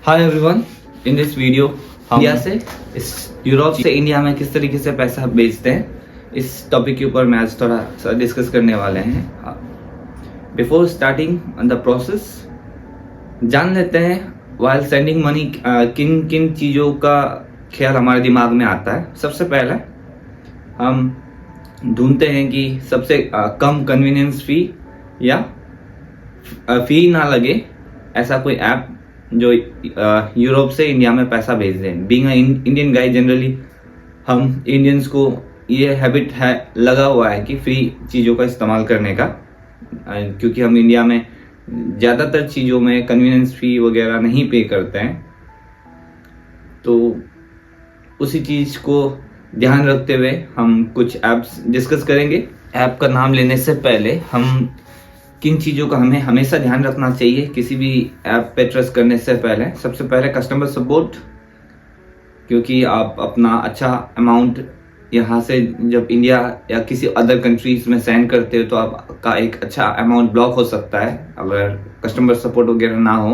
Hi everyone, in this video हम India से इस यूरोप से इंडिया में किस तरीके से पैसा भेजते हैं इस टॉपिक के ऊपर मैं आज थोड़ा सा डिस्कस करने वाले हैं। बिफोर स्टार्टिंग द प्रोसेस जान लेते हैं वाइल सेंडिंग मनी किन किन चीज़ों का ख्याल हमारे दिमाग में आता है। सबसे पहले हम ढूंढते हैं कि सबसे कम कन्वीनियंस फी या फी ना लगे ऐसा कोई ऐप जो यूरोप से इंडिया में पैसा भेज दें। Being a Indian guy, generally हम इंडियंस को ये हैबिट है लगा हुआ है कि फ्री चीज़ों का इस्तेमाल करने का, क्योंकि हम इंडिया में ज़्यादातर चीज़ों में कन्वीनियंस फी वगैरह नहीं पे करते हैं। तो उसी चीज़ को ध्यान रखते हुए हम कुछ ऐप्स डिस्कस करेंगे। ऐप का नाम लेने से पहले हम किन चीज़ों का हमें हमेशा ध्यान रखना चाहिए किसी भी ऐप पे ट्रस्ट करने से पहले। सबसे पहले कस्टमर सपोर्ट, क्योंकि आप अपना अच्छा अमाउंट यहाँ से जब इंडिया या किसी अदर कंट्रीज में सेंड करते हो तो आपका एक अच्छा अमाउंट ब्लॉक हो सकता है अगर कस्टमर सपोर्ट वगैरह ना हो।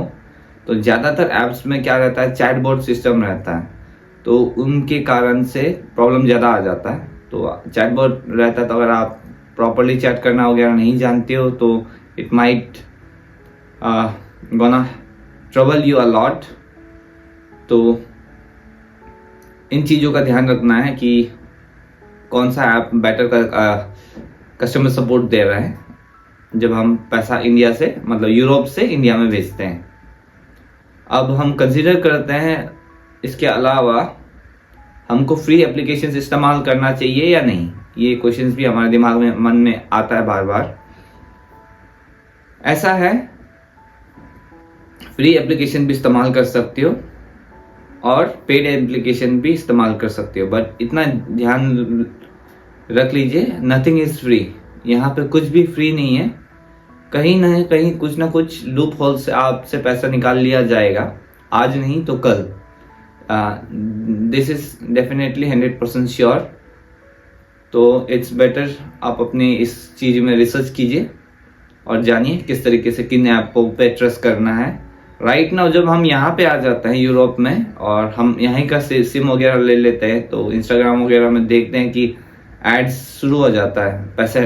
तो ज़्यादातर ऐप्स में क्या रहता है, चैटबॉट सिस्टम रहता है, तो उनके कारण से प्रॉब्लम ज़्यादा आ जाता है। तो चैटबॉट रहता है तो अगर आप प्रॉपरली चैट करना वगैरह नहीं जानते हो तो it might gonna trouble you a lot. तो इन चीज़ों का ध्यान रखना है कि कौन सा ऐप बेटर कस्टमर सपोर्ट दे रहा है जब हम पैसा इंडिया से मतलब यूरोप से इंडिया में भेजते हैं। अब हम कंसिडर करते हैं इसके अलावा हमको फ्री एप्लीकेशंस इस्तेमाल करना चाहिए या नहीं। ये क्वेश्चंस भी हमारे दिमाग में मन में आता है बार बार। ऐसा है, फ्री एप्लीकेशन भी इस्तेमाल कर सकते हो और पेड एप्लीकेशन भी इस्तेमाल कर सकते हो, बट इतना ध्यान रख लीजिए नथिंग इज फ्री। यहाँ पे कुछ भी फ्री नहीं है। कहीं ना कहीं कुछ ना कुछ लूप होल से आपसे पैसा निकाल लिया जाएगा, आज नहीं तो कल। This is definitely 100% sure. तो इट्स बेटर आप अपने इस चीज़ में रिसर्च कीजिए और जानिए किस तरीके से किन ऐप पे ट्रस्ट करना है। राइट नाउ जब हम यहाँ पे आ जाते हैं यूरोप में और हम यहीं का सिम वगैरह ले लेते हैं तो इंस्टाग्राम वगैरह में देखते हैं कि एड्स शुरू हो जाता है पैसे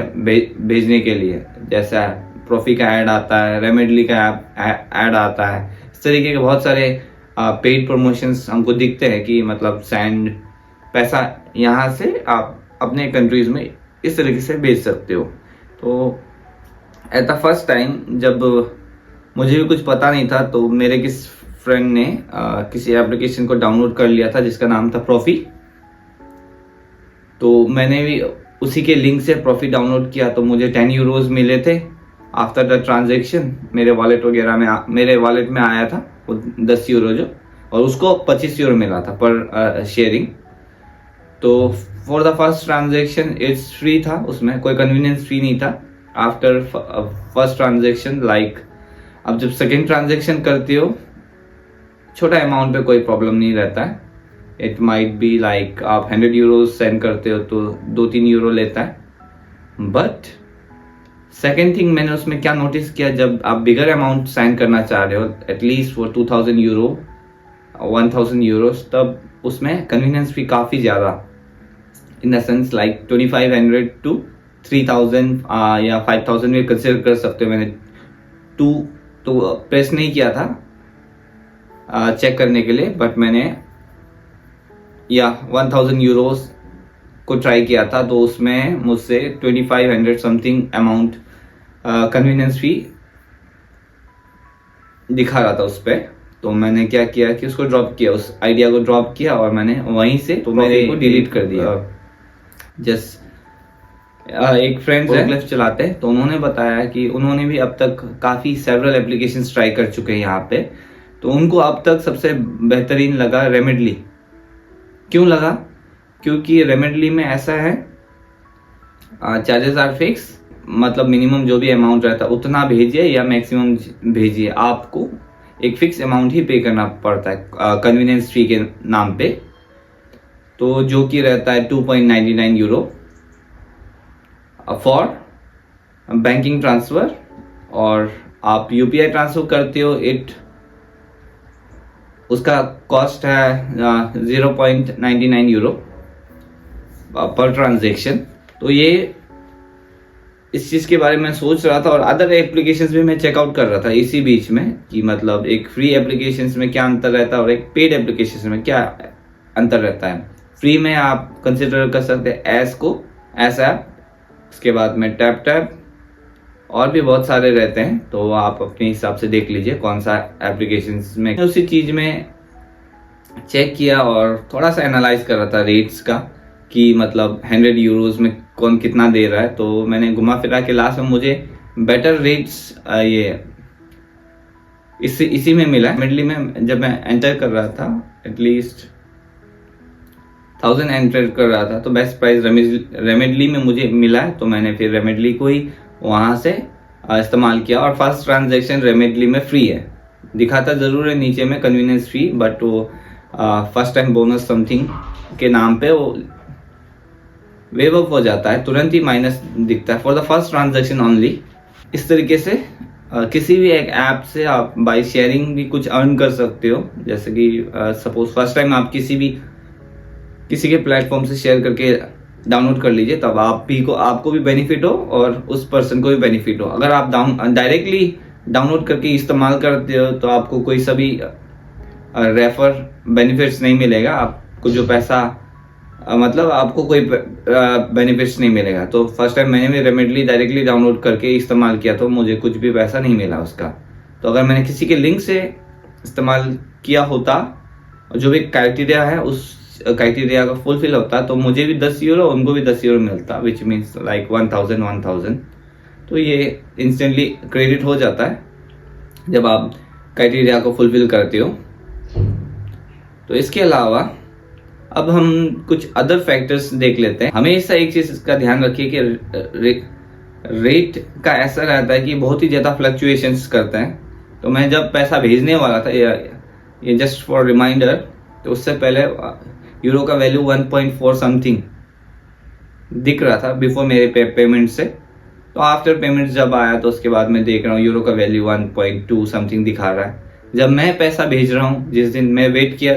भेजने के लिए। जैसा प्रोफी का ऐड आता है, रेमेडली का ऐड आता है, इस तरीके के बहुत सारे पेड प्रमोशंस हमको दिखते हैं कि मतलब सेंड पैसा यहाँ से आप अपने कंट्रीज में इस तरीके से भेज सकते हो। तो एट द फर्स्ट टाइम जब मुझे भी कुछ पता नहीं था तो मेरे किस फ्रेंड ने किसी एप्लीकेशन को डाउनलोड कर लिया था जिसका नाम था प्रॉफी। तो मैंने भी उसी के लिंक से प्रॉफी डाउनलोड किया तो मुझे 10 यूरोज मिले थे आफ्टर द ट्रांजेक्शन। मेरे वॉलेट वगैरह में मेरे वॉलेट में आया था वो 10 यूरो जो, और उसको 25 यूरो मिला था पर शेयरिंग। तो for the first transaction it's free था, उसमें कोई कन्वीनियंस फी नहीं था। आफ्टर फर्स्ट ट्रांजेक्शन अब जब सेकेंड ट्रांजेक्शन करते हो छोटा अमाउंट पे कोई प्रॉब्लम नहीं रहता है। इट माइट बी लाइक आप 100 यूरो सेंड करते हो तो 2-3 यूरो लेता है। बट सेकेंड थिंग मैंने उसमें क्या नोटिस किया, जब आप बिगर अमाउंट सेंड करना चाह रहे हो एटलीस्ट फॉर 2000 यूरो 1000 यूरोस, तब उसमें कन्वीनियंस फी काफ़ी ज़्यादा in the sense like 2500 to 3000 या 5000 में कंसिडर कर सकते हो। मैंने 2 तो प्रेस नहीं किया था चेक करने के लिए, बट मैंने 1000 यूरोस को ट्राई किया था तो उसमें मुझसे 2500 समथिंग अमाउंट कन्वीनियंस फी दिखा रहा था उस पर। तो मैंने क्या किया कि उसको ड्रॉप किया, उस आइडिया को ड्रॉप किया और मैंने वहीं से तो मेरे को डिलीट कर दिया। जस्ट एक फ्रेंड क्लिफ चलाते हैं तो उन्होंने बताया कि उन्होंने भी अब तक काफ़ी सेवरल एप्लीकेशंस ट्राई कर चुके हैं यहाँ पे, तो उनको अब तक सबसे बेहतरीन लगा रेमेडली। क्यों लगा? क्योंकि रेमेडली में ऐसा है चार्जेस आर फिक्स, मतलब मिनिमम जो भी अमाउंट रहता है उतना भेजिए या मैक्सिमम भेजिए, आपको एक फिक्स अमाउंट ही पे करना पड़ता है कन्वीनियंस फी के नाम पे। तो जो कि रहता है 2.99 यूरो फॉर बैंकिंग ट्रांसफ़र, और आप यूपीआई ट्रांसफ़र करते हो इट उसका कॉस्ट है 0.99 यूरो पर ट्रांजेक्शन। तो ये इस चीज़ के बारे में सोच रहा था और अदर एप्लीकेशंस भी मैं चेकआउट कर रहा था इसी बीच में कि मतलब एक फ्री एप्लीकेशंस में क्या अंतर रहता है और एक पेड एप्लीकेशंस में क्या अंतर रहता है। फ्री में आप कंसिडर कर सकते हैं एस ऐप, उसके बाद में टैप और भी बहुत सारे रहते हैं, तो आप अपने हिसाब से देख लीजिए कौन सा एप्लीकेशंस में। उसी चीज़ में चेक किया और थोड़ा सा एनालाइज कर रहा था रेट्स का कि मतलब 100 यूरोज में कौन कितना दे रहा है। तो मैंने घुमा फिरा के लास्ट में मुझे बेटर रेट्स ये इसी में मिला। मिडली में जब मैं एंटर कर रहा था एटलीस्ट 1000 एंटर कर रहा था तो बेस्ट प्राइस रेमेडली में मुझे मिला है, तो मैंने फिर रेमेडली को ही वहाँ से इस्तेमाल किया। और फर्स्ट ट्रांजैक्शन रेमेडली में फ्री है, दिखाता ज़रूर है नीचे में कन्वीनियंस फी, बट वो फर्स्ट टाइम बोनस समथिंग के नाम पे वो वेव अप हो जाता है, तुरंत ही माइनस दिखता है for the first transaction only. इस तरीके से किसी भी एक ऐप से आप बाय शेयरिंग भी कुछ अर्न कर सकते हो। जैसे कि सपोज फर्स्ट टाइम आप किसी के प्लेटफॉर्म से शेयर करके डाउनलोड कर लीजिए, तब आपको भी बेनिफिट हो और उस पर्सन को भी बेनिफिट हो। अगर आप डायरेक्टली डाउनलोड करके इस्तेमाल करते हो तो आपको कोई सा भी रेफर बेनिफिट्स नहीं मिलेगा, आपको जो पैसा मतलब आपको कोई बेनिफिट्स नहीं मिलेगा। तो फर्स्ट टाइम मैंने भी रेमेडली डायरेक्टली डाउनलोड करके इस्तेमाल किया तो मुझे कुछ भी पैसा नहीं मिला उसका। तो अगर मैंने किसी के लिंक से इस्तेमाल किया होता, जो भी क्राइटेरिया है उस क्राइटेरिया का फुलफिल होता, तो मुझे भी 10 यूरो, उनको भी 10 यूरो मिलता, विच मीन्स लाइक 1000। तो ये इंस्टेंटली क्रेडिट हो जाता है जब आप क्राइटेरिया को फुलफिल करते हो। तो इसके अलावा अब हम कुछ अदर फैक्टर्स देख लेते हैं। हमेशा एक चीज का ध्यान रखिए कि रेट का ऐसा रहता है कि बहुत ही ज़्यादा फ्लक्चुएशंस करते हैं। तो मैं जब पैसा भेजने वाला था, ये जस्ट फॉर रिमाइंडर, तो उससे पहले यूरो का वैल्यू 1.4 समथिंग दिख रहा था बिफोर मेरे पेमेंट से। तो आफ्टर पेमेंट जब आया तो उसके बाद मैं देख रहा हूँ यूरो का वैल्यू 1.2 समथिंग दिखा रहा है। जब मैं पैसा भेज रहा हूँ, जिस दिन मैं वेट किया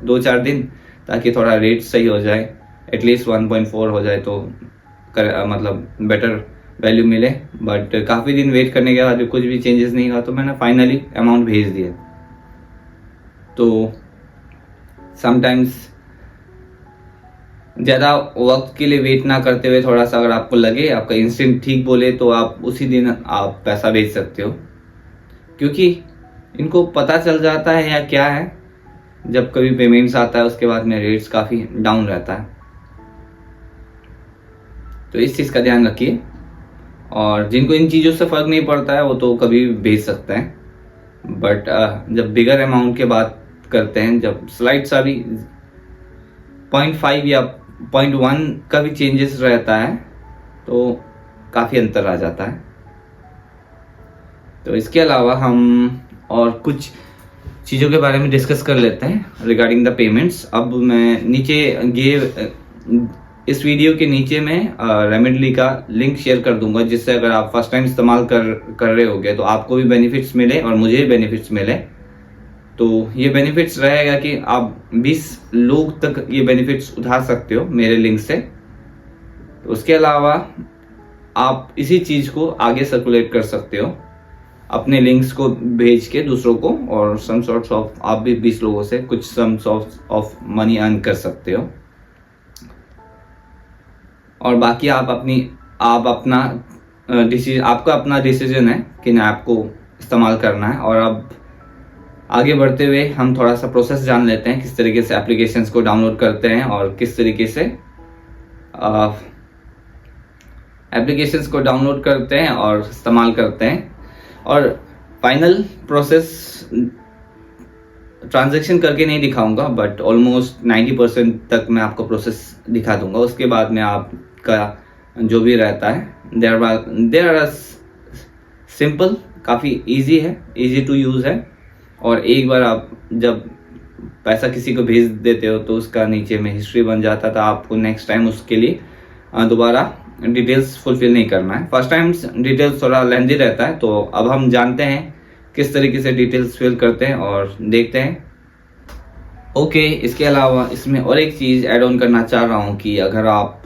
2-4 दिन ताकि थोड़ा रेट सही हो जाए, एटलीस्ट 1.4 हो जाए तो मतलब बेटर वैल्यू मिले, बट काफ़ी दिन वेट करने के बाद कुछ भी चेंजेस नहीं हुआ, तो मैंने फाइनली अमाउंट भेज दिया। तो समटाइम्स ज़्यादा वक्त के लिए वेट ना करते हुए, थोड़ा सा अगर आपको लगे आपका इंस्टेंट ठीक बोले तो आप उसी दिन आप पैसा भेज सकते हो, क्योंकि इनको पता चल जाता है या क्या है, जब कभी पेमेंट्स आता है उसके बाद में रेट्स काफ़ी डाउन रहता है। तो इस चीज़ का ध्यान रखिए। और जिनको इन चीज़ों से फ़र्क नहीं पड़ता है वो तो कभी भी भेज सकते हैं, बट जब बिगर अमाउंट की बात करते हैं, जब स्लाइड सा भी 0.5 या 0.1 का भी चेंजेस रहता है तो काफ़ी अंतर आ जाता है। तो इसके अलावा हम और कुछ चीज़ों के बारे में डिस्कस कर लेते हैं रिगार्डिंग द पेमेंट्स। अब मैं इस वीडियो के नीचे में रेमेडली का लिंक शेयर कर दूंगा, जिससे अगर आप फर्स्ट टाइम इस्तेमाल कर रहे होगे तो आपको भी बेनिफिट्स मिले और मुझे भी बेनिफिट्स मिले। तो ये बेनिफिट्स रहेगा कि आप 20 लोग तक ये बेनिफिट्स उठा सकते हो मेरे लिंक से। तो उसके अलावा आप इसी चीज़ को आगे सर्कुलेट कर सकते हो अपने लिंक्स को भेज के दूसरों को, और सम सॉर्ट्स ऑफ आप भी 20 लोगों से कुछ सम सॉर्ट्स ऑफ मनी अर्न कर सकते हो। और बाकी आपका अपना डिसीजन है कि ना आपको इस्तेमाल करना है। और अब आगे बढ़ते हुए हम थोड़ा सा प्रोसेस जान लेते हैं, किस तरीके से एप्लीकेशंस को डाउनलोड करते हैं और किस तरीके से एप्लीकेशंस को डाउनलोड करते हैं और इस्तेमाल करते हैं। और फाइनल प्रोसेस ट्रांजैक्शन करके नहीं दिखाऊंगा, बट ऑलमोस्ट 90% तक मैं आपको प्रोसेस दिखा दूंगा। उसके बाद में आपका जो भी रहता है देयर आर सिंपल, काफ़ी इजी है, इजी टू यूज़ है। और एक बार आप जब पैसा किसी को भेज देते हो तो उसका नीचे में हिस्ट्री बन जाता था, आपको नेक्स्ट टाइम उसके लिए दोबारा डिटेल्स फुलफिल नहीं करना है। फर्स्ट टाइम डिटेल्स थोड़ा लेंदी रहता है, तो अब हम जानते हैं किस तरीके से डिटेल्स फिल करते हैं और देखते हैं ओके, इसके अलावा इसमें और एक चीज़ ऐड ऑन करना चाह रहा हूँ कि अगर आप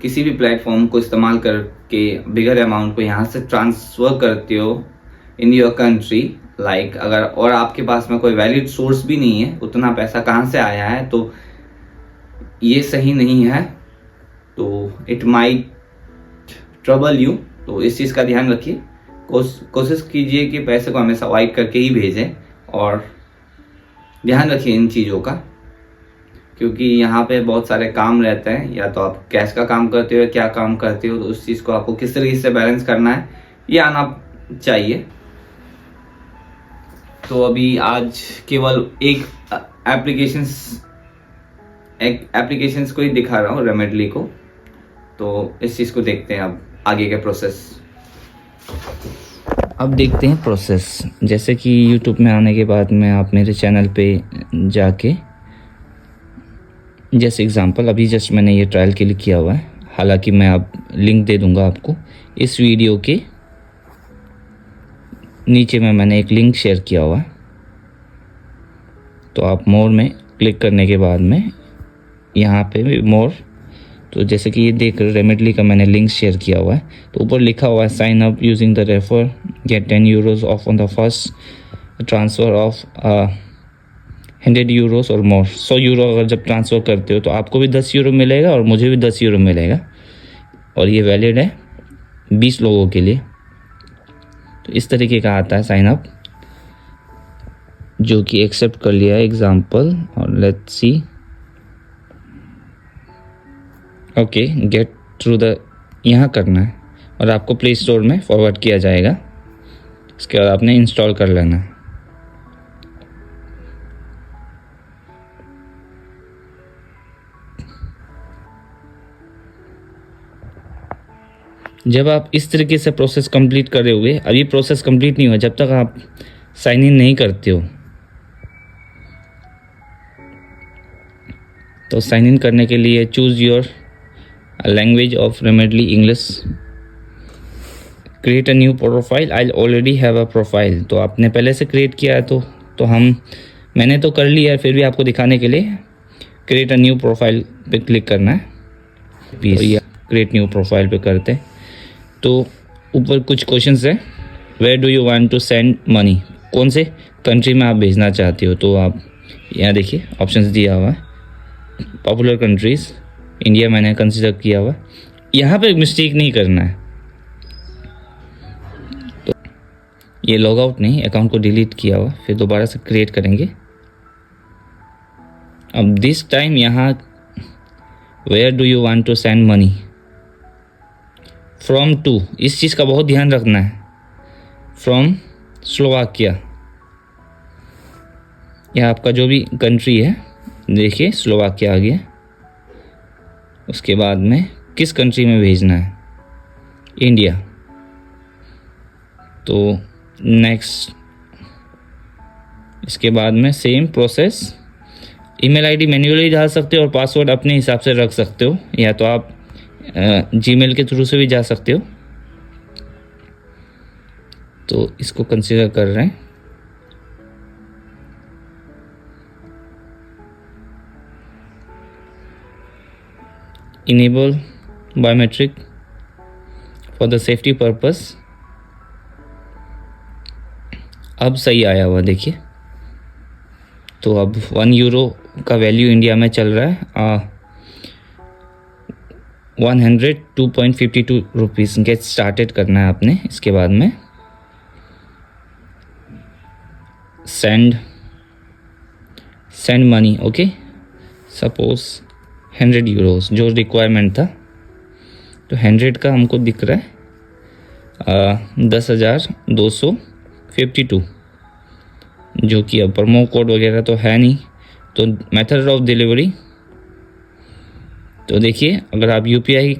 किसी भी प्लेटफॉर्म को इस्तेमाल करके बिगर अमाउंट को यहाँ से ट्रांसफ़र करते हो इन योर कंट्री, लाइक अगर और आपके पास में कोई वैलिड सोर्स भी नहीं है, उतना पैसा कहाँ से आया है, तो ये सही नहीं है। तो इट माइट ट्रबल यू, तो इस चीज़ का ध्यान रखिए। कोशिश कीजिए कि पैसे को हमेशा वाइप करके ही भेजें, और ध्यान रखिए इन चीज़ों का, क्योंकि यहाँ पे बहुत सारे काम रहते हैं। या तो आप कैश का काम करते हो या क्या काम करते हो, तो उस चीज़ को आपको किस तरीके से बैलेंस करना है ये आना चाहिए। तो अभी आज केवल एक एप्लीकेशंस को ही दिखा रहा हूँ, रेमेडली को। तो इस चीज़ को देखते हैं अब आगे के प्रोसेस। अब देखते हैं प्रोसेस। जैसे कि YouTube में आने के बाद में आप मेरे चैनल पे जाके, जैसे एग्जांपल अभी जस्ट मैंने ये ट्रायल के लिए किया हुआ है, हालांकि मैं अब लिंक दे दूंगा आपको इस वीडियो के नीचे में, मैंने एक लिंक शेयर किया हुआ है। तो आप मोर में क्लिक करने के बाद में यहाँ पे भी मोर, तो जैसे कि ये देख रेमेडली का मैंने लिंक शेयर किया हुआ है, तो ऊपर लिखा हुआ है sign up using the refer, get 10 euros off on the first transfer of 100 euros और मोर। 100 यूरो अगर जब ट्रांसफ़र करते हो तो आपको भी 10 यूरो मिलेगा और मुझे भी 10 यूरो मिलेगा, और ये वैलिड है 20 लोगों के लिए। तो इस तरीके का आता है साइन अप, जो कि एक्सेप्ट कर लिया है एग्जाम्पल, और let's see. Okay, get through the यहाँ करना है और आपको प्ले स्टोर में फॉरवर्ड किया जाएगा। इसके बाद आपने इंस्टॉल कर लेना है। जब आप इस तरीके से प्रोसेस कंप्लीट करे हुए, अभी प्रोसेस कंप्लीट नहीं हुआ जब तक आप साइन इन नहीं करते हो। तो साइन इन करने के लिए choose your language of remedly English, create a new profile, I already have a profile. तो आपने पहले से क्रिएट किया है, तो मैंने तो कर लिया है, फिर भी आपको दिखाने के लिए क्रिएट अ न्यू प्रोफाइल पे क्लिक करना है। तो क्रिएट न्यू प्रोफाइल पे करते हैं तो ऊपर कुछ क्वेश्चंस है, where do you want to send money, कौन से कंट्री में आप भेजना चाहते हो। तो आप यहाँ देखिए ऑप्शंस दिया हुआ है, पॉपुलर कंट्रीज़, इंडिया मैंने कंसिडर किया हुआ। यहाँ पे मिस्टेक नहीं करना है, तो ये लॉग आउट नहीं, अकाउंट को डिलीट किया हुआ, फिर दोबारा से क्रिएट करेंगे। अब दिस टाइम यहाँ where do you want to send money, from to, इस चीज़ का बहुत ध्यान रखना है। फ्रॉम स्लोवाकिया, यह आपका जो भी कंट्री है, देखिए स्लोवाकिया आ गया। उसके बाद में किस कंट्री में भेजना है, इंडिया। तो नेक्स्ट, इसके बाद में same process, email ID manually डाल सकते हो और पासवर्ड अपने हिसाब से रख सकते हो, या तो आप जीमेल के थ्रू से भी जा सकते हो। तो इसको कंसीडर कर रहे हैं। Enable biometric for the safety purpose, अब सही आया हुआ देखिए। तो अब 1 यूरो का वैल्यू इंडिया में चल रहा है 102.52 रुपीज़। गेट स्टार्टेड करना है आपने। इसके बाद में send money, okay, suppose 100 Euros जो रिक्वायरमेंट था, तो 100 का हमको दिख रहा है 10,252, जो कि अब प्रोमो कोड वगैरह तो है नहीं। तो मेथड ऑफ डिलीवरी, तो देखिए अगर आप यूपीआई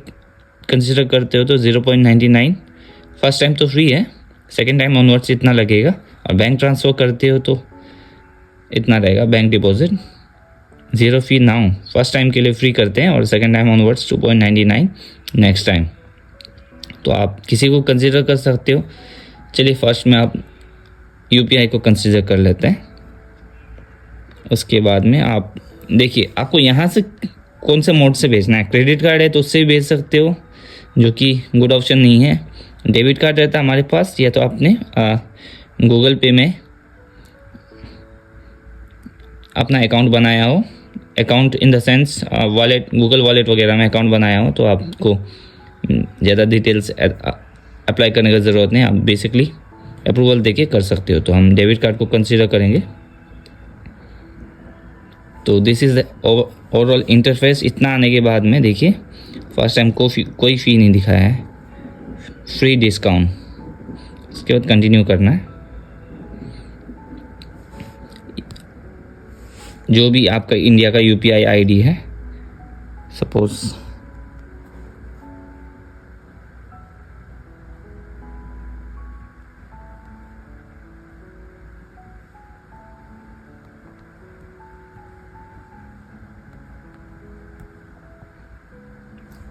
कंसिडर करते हो तो 0.99, फर्स्ट टाइम तो फ्री है, सेकेंड टाइम ऑनवर्ड्स इतना लगेगा, और बैंक ट्रांसफ़र करते हो तो इतना रहेगा। बैंक डिपॉजिट 0 फी नाउ, फर्स्ट टाइम के लिए फ्री करते हैं, और second time onwards 2.99 next time. तो आप किसी को कंसिडर कर सकते हो। चलिए फर्स्ट में आप यूपीआई को कंसिडर कर लेते हैं। उसके बाद में आप देखिए आपको यहाँ से कौन से मोड से भेजना है। क्रेडिट कार्ड है तो उससे भी भेज सकते हो, जो कि गुड ऑप्शन नहीं है। डेबिट कार्ड रहता है हमारे पास, या तो आपने गूगल पे में अपना अकाउंट बनाया हो, account in the sense wallet, Google wallet वगैरह में अकाउंट बनाया हो, तो आपको ज़्यादा डिटेल्स अप्लाई करने की ज़रूरत नहीं, आप बेसिकली अप्रूवल देके कर सकते हो। तो हम डेबिट कार्ड को कंसीडर करेंगे। तो this is the overall interface. इतना आने के बाद में देखिए फर्स्ट टाइम कोई फ़ी नहीं दिखाया है, फ्री डिस्काउंट। उसके बाद कंटिन्यू करना है। जो भी आपका इंडिया का यूपीआई आईडी है, सपोज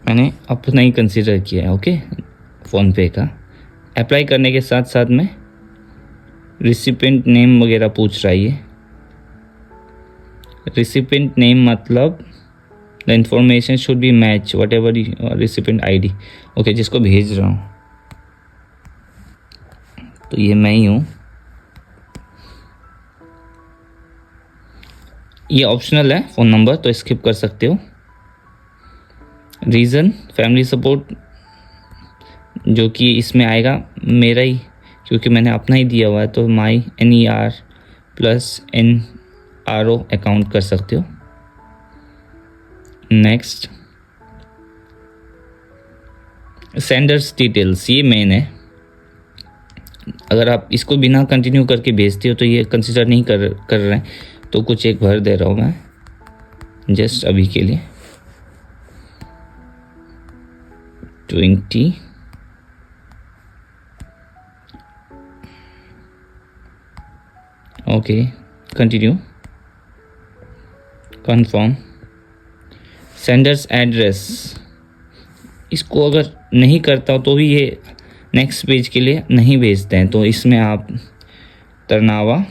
मैंने अपना ही कंसीडर किया है, ओके, फ़ोनपे का। अप्लाई करने के साथ साथ में रिसिपेंट नेम वगैरह पूछ रहा है ये। रिसिपेंट नेम मतलब the information should be match what ever recipient ID, okay, जिसको भेज रहा हूँ। तो ये मैं ही हूँ। ये ऑप्शनल है फ़ोन नंबर, तो स्किप कर सकते हो। रीज़न फैमिली सपोर्ट, जो कि इसमें आएगा मेरा ही, क्योंकि मैंने अपना ही दिया हुआ है, तो माई NER+NRO अकाउंट कर सकते हो। नेक्स्ट, सेंडर्स डिटेल्स, ये मेन है। अगर आप इसको बिना कंटिन्यू करके भेजते हो तो ये कंसिडर नहीं कर रहे हैं, तो कुछ एक भर दे रहा हूँ मैं जस्ट अभी के लिए। 20 okay, continue, confirm. Sender's address, इसको अगर नहीं करता हो तो भी ये नेक्स्ट पेज के लिए नहीं भेजते हैं। तो इसमें आप तरनावा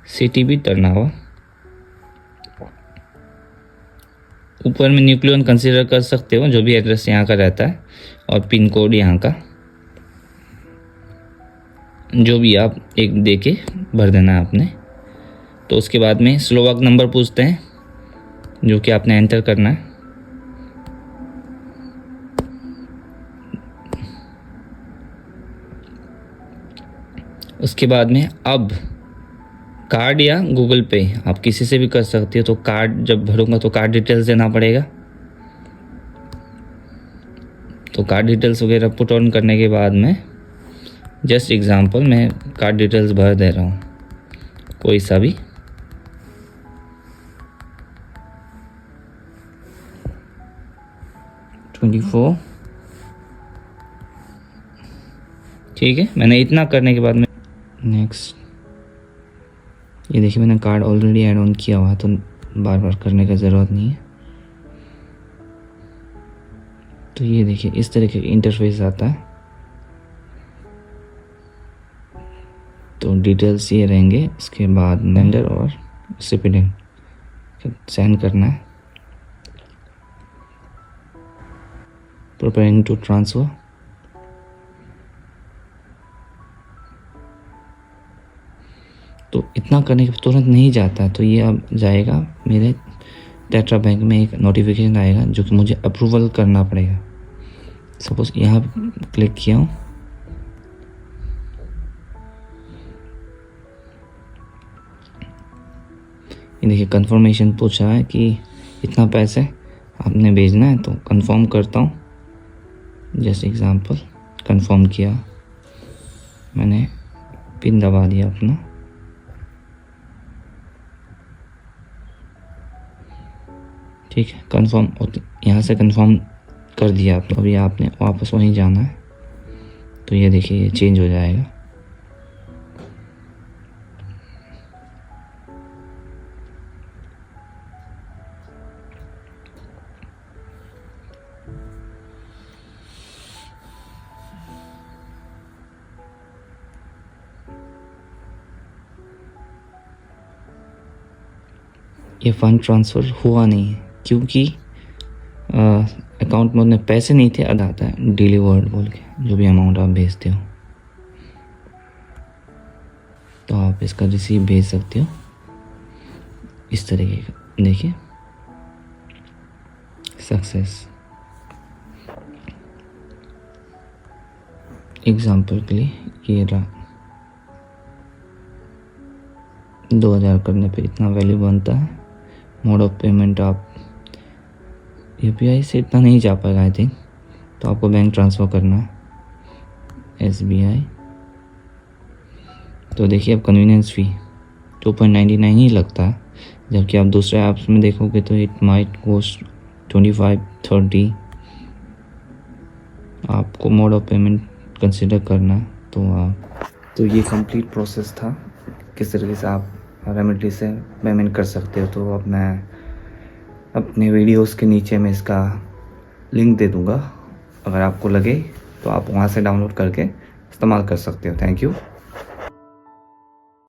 सिटी भी तरनावा, ऊपर में न्यूक्लियन कंसीडर कर सकते हो, जो भी एड्रेस यहाँ का रहता है, और पिन कोड यहाँ का जो भी आप एक दे के भर देना है आपने। तो उसके बाद में स्लोवाक नंबर पूछते हैं, जो कि आपने एंटर करना है। उसके बाद में अब कार्ड या गूगल पे आप किसी से भी कर सकते हो। तो कार्ड जब भरूंगा तो कार्ड डिटेल्स देना पड़ेगा। तो कार्ड डिटेल्स वगैरह पुट ऑन करने के बाद में जस्ट एग्जांपल मैं कार्ड डिटेल्स भर दे रहा हूँ, कोई सा भी। ठीक है, मैंने इतना करने के बाद में नेक्स्ट, ये देखिए मैंने कार्ड ऑलरेडी ऐड ऑन किया हुआ है, तो बार बार करने का ज़रूरत नहीं है। तो ये देखिए इस तरीके का इंटरफेस आता है। तो डिटेल्स ये रहेंगे। इसके बाद वेंडर और रिसिपिएंट सेंड करना है, प्रिपेयरिंग टू ट्रांसफर। तो इतना करने के तुरंत नहीं जाता, तो ये अब जाएगा मेरे टेट्रा बैंक में, एक नोटिफिकेशन आएगा जो कि मुझे अप्रूवल करना पड़ेगा। सपोज यहाँ क्लिक किया हूँ, ये देखिए कंफर्मेशन पूछा है कि इतना पैसे आपने भेजना है, तो कंफर्म करता हूँ। जैसे एग्जांपल कंफर्म किया, मैंने पिन दबा दिया अपना। ठीक है, कंफर्म, यहाँ से कंफर्म कर दिया आपने। अभी आपने वापस वहीं जाना है। तो ये देखिए ये चेंज हो जाएगा। ये फ़ंड ट्रांसफ़र हुआ नहीं है क्योंकि अकाउंट में उतने पैसे नहीं थे। अब आता है डिलीवर्ड बोल के, जो भी अमाउंट आप भेजते हो तो आप इसका रिसीव भेज सकते हो इस तरीके का। देखिए सक्सेस। एग्जाम्पल के लिए ये रहा 2000 करने पे इतना वैल्यू बनता है। मोड ऑफ पेमेंट आप यूपीआई से इतना नहीं जा पाएगा आई थिंक, तो आपको बैंक ट्रांसफ़र करना है SBI। तो देखिए अब कन्वीनियंस फ़ी 2.99 ही लगता है, जबकि आप दूसरे ऐप्स में देखोगे तो इट माइट कोस्ट 25-30। आपको मोड ऑफ पेमेंट कंसिडर करना है। तो ये कंप्लीट प्रोसेस था, किस तरीके से आप रेमेडी से पेमेंट कर सकते हो। तो अब मैं अपने वीडियोस के नीचे में इसका लिंक दे दूँगा, अगर आपको लगे तो आप वहाँ से डाउनलोड करके इस्तेमाल कर सकते हो। Thank you.